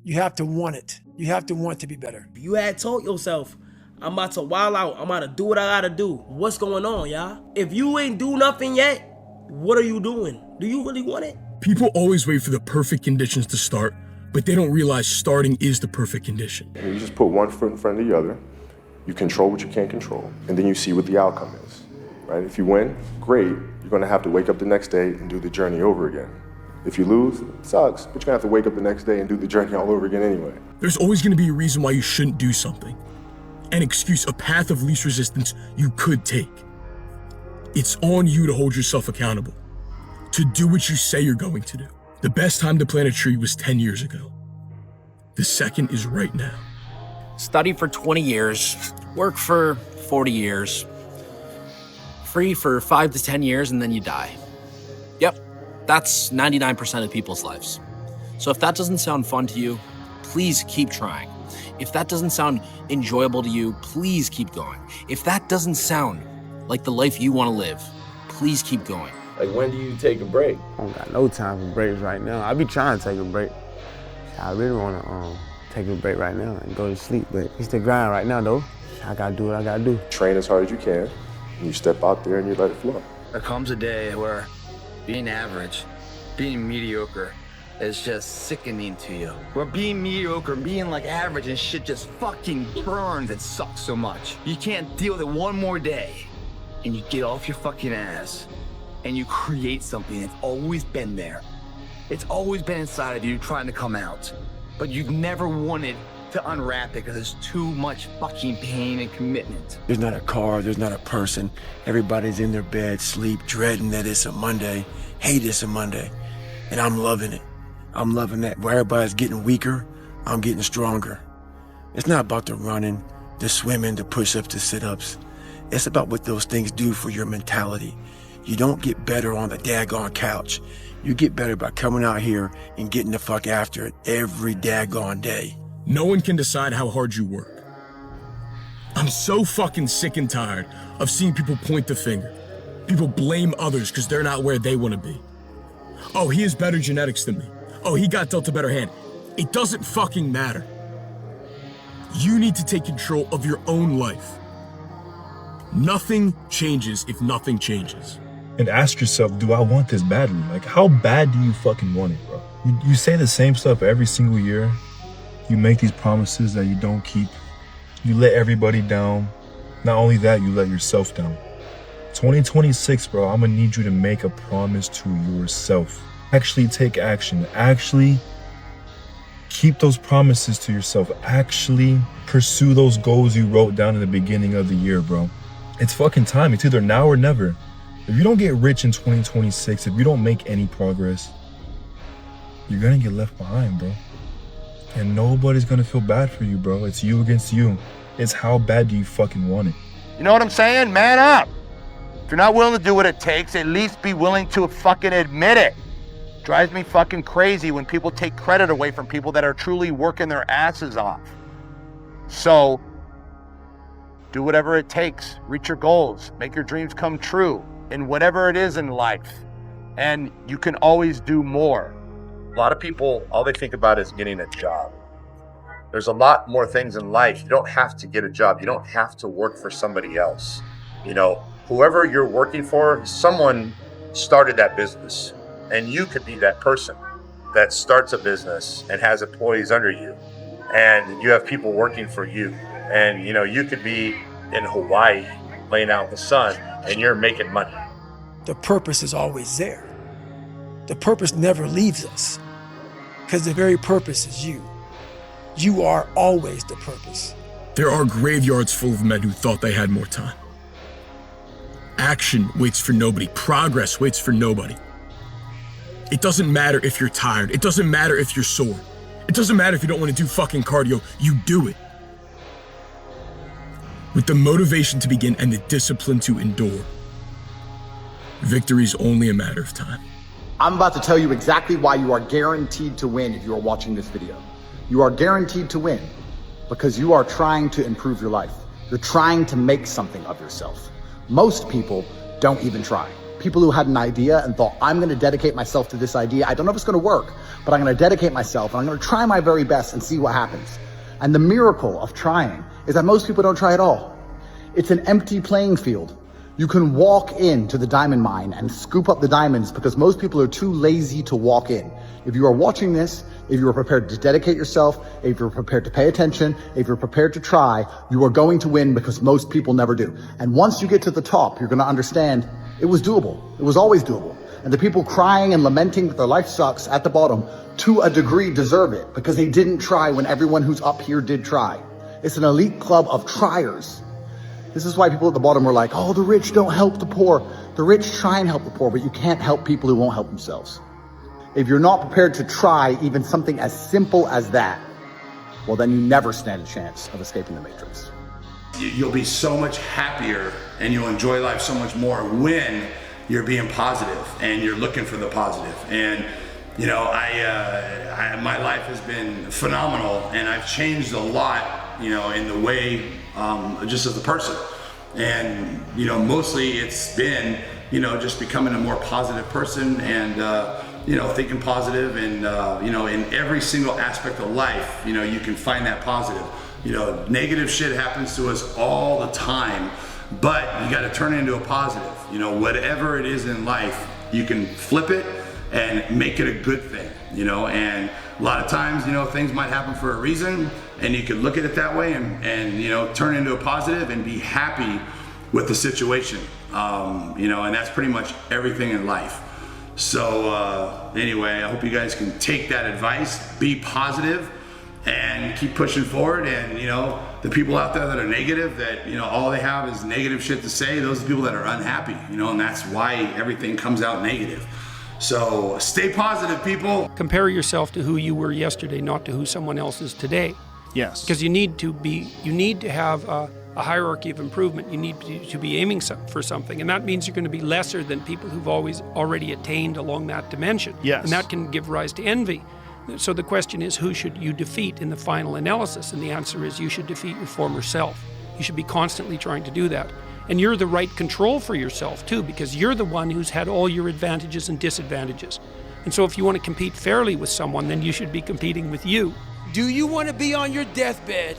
You have to want it. You have to want to be better. If you had told yourself, I'm about to wild out, I'm about to do what I gotta do, what's going on, y'all? If you ain't do nothing yet, what are you doing? Do you really want it? People always wait for the perfect conditions to start, but they don't realize starting is the perfect condition. You just put one foot in front of the other, you control what you can't control, and then you see what the outcome is, right? If you win, great, you're gonna have to wake up the next day and do the journey over again. If you lose, it sucks, but you're gonna have to wake up the next day and do the journey all over again anyway. There's always gonna be a reason why you shouldn't do something. An excuse, a path of least resistance you could take. It's on you to hold yourself accountable, to do what you say you're going to do. The best time to plant a tree was 10 years ago. The second is right now. Study for 20 years, work for 40 years, free for 5 to 10 years, and then you die. Yep, that's 99% of people's lives. So if that doesn't sound fun to you, please keep trying. If that doesn't sound enjoyable to you, please keep going. If that doesn't sound like the life you want to live, please keep going. Like, when do you take a break? I don't got no time for breaks right now. I be trying to take a break. I really want to take a break right now and go to sleep, but it's the grind right now, though. I got to do what I got to do. Train as hard as you can, and you step out there and you let it flow. There comes a day where being average, being mediocre, is just sickening to you. Where being mediocre, being like average and shit just fucking burns and sucks so much. You can't deal with it one more day, and you get off your fucking ass, and you create something that's always been there. It's always been inside of you trying to come out, but you've never wanted to unwrap it because there's too much fucking pain and commitment. There's not a car, there's not a person. Everybody's in their bed, sleep, dreading that it's a Monday, hate it's a Monday, and I'm loving it. I'm loving that. Where everybody's getting weaker, I'm getting stronger. It's not about the running, the swimming, the push-ups, the sit-ups. It's about what those things do for your mentality. You don't get better on the daggone couch. You get better by coming out here and getting the fuck after it every daggone day. No one can decide how hard you work. I'm so fucking sick and tired of seeing people point the finger. People blame others because they're not where they want to be. Oh, he has better genetics than me. Oh, he got dealt a better hand. It doesn't fucking matter. You need to take control of your own life. Nothing changes if nothing changes. And ask yourself, do I want this badly? Like, how bad do you fucking want it, bro? You say the same stuff every single year. You make these promises that you don't keep. You let everybody down. Not only that, you let yourself down. 2026, bro, I'm gonna need you to make a promise to yourself. Actually take action. Actually keep those promises to yourself. Actually pursue those goals you wrote down in the beginning of the year, bro. It's fucking time. It's either now or never. If you don't get rich in 2026, if you don't make any progress, you're gonna get left behind, bro. And nobody's gonna feel bad for you, bro. It's you against you. It's how bad do you fucking want it? You know what I'm saying? Man up. If you're not willing to do what it takes, at least be willing to fucking admit it. Drives me fucking crazy when people take credit away from people that are truly working their asses off. So, do whatever it takes. Reach your goals. Make your dreams come true in whatever it is in life. And you can always do more. A lot of people, all they think about is getting a job. There's a lot more things in life. You don't have to get a job. You don't have to work for somebody else. You know, whoever you're working for, someone started that business. And you could be that person that starts a business and has employees under you. And you have people working for you. And, you know, you could be in Hawaii laying out in the sun and you're making money. The purpose is always there. The purpose never leaves us because the very purpose is you. You are always the purpose. There are graveyards full of men who thought they had more time. Action waits for nobody. Progress waits for nobody. It doesn't matter if you're tired. It doesn't matter if you're sore. It doesn't matter if you don't want to do fucking cardio. You do it. With the motivation to begin and the discipline to endure. Victory is only a matter of time. I'm about to tell you exactly why you are guaranteed to win if you are watching this video. You are guaranteed to win because you are trying to improve your life. You're trying to make something of yourself. Most people don't even try. people who had an idea and thought, I'm going to dedicate myself to this idea. I don't know if it's going to work, but I'm going to dedicate myself and I'm going to try my very best and see what happens. And the miracle of trying is that most people don't try at all. It's an empty playing field. You can walk into the diamond mine and scoop up the diamonds because most people are too lazy to walk in. If you are watching this, if you are prepared to dedicate yourself, if you're prepared to pay attention, if you're prepared to try, you are going to win because most people never do. And once you get to the top, you're going to understand it was doable. It was always doable. And the people crying and lamenting that their life sucks at the bottom, to a degree, deserve it because they didn't try when everyone who's up here did try. It's an elite club of triers. This is why people at the bottom are like, oh, the rich don't help the poor. The rich try and help the poor, but you can't help people who won't help themselves. If you're not prepared to try even something as simple as that, well, then you never stand a chance of escaping the matrix. You'll be so much happier and you'll enjoy life so much more when you're being positive and you're looking for the positive. And you know, my life has been phenomenal and I've changed a lot, you know, in the way, just as a person. And, you know, mostly it's been, you know, just becoming a more positive person and, you know, thinking positive and, you know, in every single aspect of life, you know, you can find that positive. You know, negative shit happens to us all the time, but you got to turn it into a positive. You know, whatever it is in life, you can flip it and make it a good thing, you know, and a lot of times, you know, things might happen for a reason and you can look at it that way and you know, turn it into a positive and be happy with the situation, you know, and that's pretty much everything in life. So anyway, I hope you guys can take that advice, be positive and keep pushing forward. And you know, the people out there that are negative, that, you know, all they have is negative shit to say, those are the people that are unhappy, you know, and that's why everything comes out negative. So stay positive, people. Compare yourself to who you were yesterday, not to who someone else is today. Yes. Because you need to have a hierarchy of improvement. You need to be aiming for something. And that means you're going to be lesser than people who've already attained along that dimension. Yes. And that can give rise to envy. So the question is, who should you defeat in the final analysis? And the answer is, you should defeat your former self. You should be constantly trying to do that. And you're the right control for yourself too, because you're the one who's had all your advantages and disadvantages. And so if you want to compete fairly with someone, then you should be competing with you. Do you want to be on your deathbed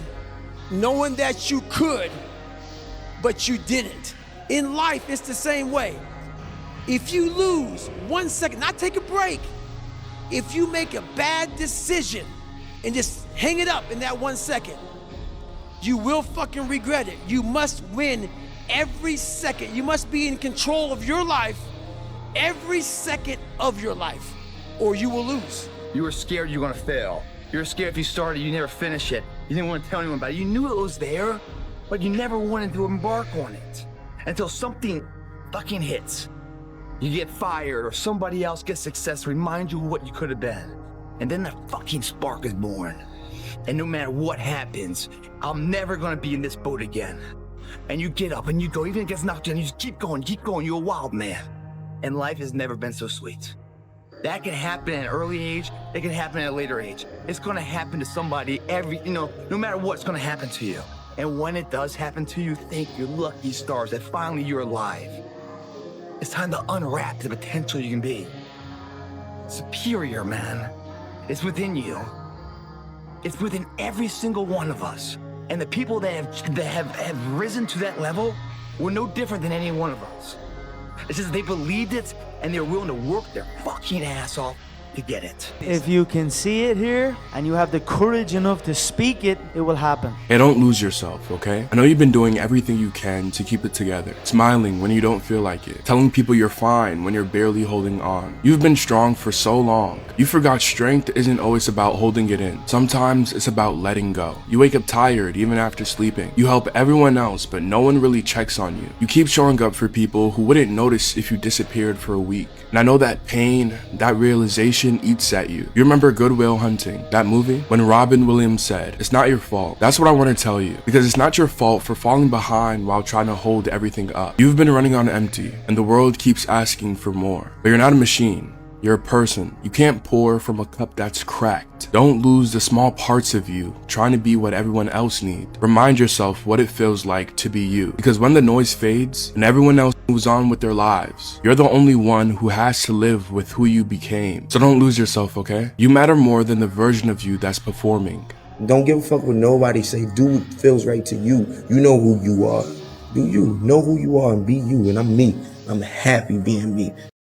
knowing that you could, but you didn't? In life, it's the same way. If you lose 1 second, not take a break, if you make a bad decision and just hang it up in that 1 second, you will fucking regret it. You must win every second. You must be in control of your life every second of your life, or you will lose. You were scared you were gonna fail. You were scared if you started, you never finish it. You didn't want to tell anyone about it. You knew it was there, but you never wanted to embark on it until something fucking hits. You get fired or somebody else gets success, remind you of what you could have been. And then that fucking spark is born. And no matter what happens, I'm never gonna be in this boat again. And you get up and you go, even if it gets knocked down, you just keep going, you're a wild man. And life has never been so sweet. That can happen at an early age, it can happen at a later age. It's gonna happen to somebody no matter what, it's gonna happen to you. And when it does happen to you, thank your lucky stars that finally you're alive. It's time to unwrap the potential you can be. Superior, man. It's within you. It's within every single one of us. And the people that have risen to that level were no different than any one of us. It's just they believed it and they're willing to work their fucking ass off to get it. If you can see it here and you have the courage enough to speak it, it will happen. Hey, don't lose yourself, okay? I know you've been doing everything you can to keep it together. Smiling when you don't feel like it. Telling people you're fine when you're barely holding on. You've been strong for so long. You forgot strength isn't always about holding it in. Sometimes it's about letting go. You wake up tired even after sleeping. You help everyone else, but no one really checks on you. You keep showing up for people who wouldn't notice if you disappeared for a week. And I know that pain, that realization eats at you. You remember Good Will Hunting, that movie? When Robin Williams said, "It's not your fault." That's what I want to tell you. Because it's not your fault for falling behind while trying to hold everything up. You've been running on empty, and the world keeps asking for more. But you're not a machine. You're a person. You can't pour from a cup that's cracked. Don't lose the small parts of you trying to be what everyone else needs. Remind yourself what it feels like to be you. Because when the noise fades and everyone else moves on with their lives. You're the only one who has to live with who you became. So don't lose yourself, okay? You matter more than the version of you that's performing. Don't give a fuck what nobody say. Do what feels right to you. You know who you are. Do you know who you are and be you? And I'm me. I'm happy being me.